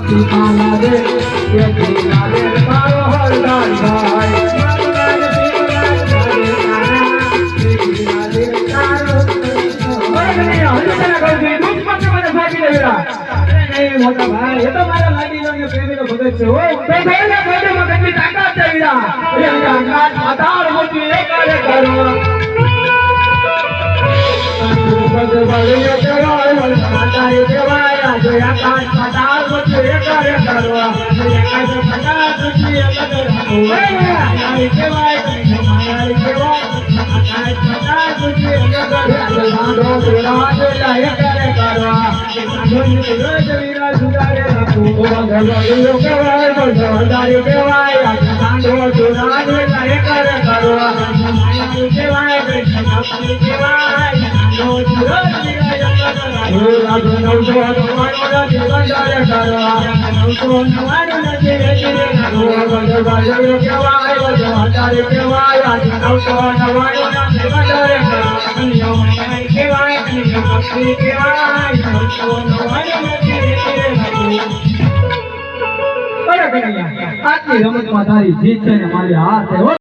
સીતાના દે એ સીતા દે મારો હરદાર ભાઈ મોટા ભાઈ એ તો મારા લાડીનો ને પ્રેમીનો ભગત છે હો તો જોઈને મોઢામાં કેટલી તાકાત છે વીરા એ આકાશ પાતાળ મોટી એકારે કરવા ભગવાનને કહેવાય માતાએ કહેવાય જો આકાશ પાતાળ મોટી એકારે કરવા આકાશ પાતાળ મોટી એકારે કરવા માતાએ કહેવાય માતાએ કહેવાય આકાશ પાતાળ મોટી એકારે કરવા રાજ એકારે કરવા વીરા સુધારે રાખો ભગવાનને કહેવાય ભગવાનદારી કહેવાય સાંડો સુરાજ એકારે કરવા માતાએ કહેવાય કૃષ્ણ કહેવાય આટલી રમતમાં તારી જીત છે ને મારી હાર છે.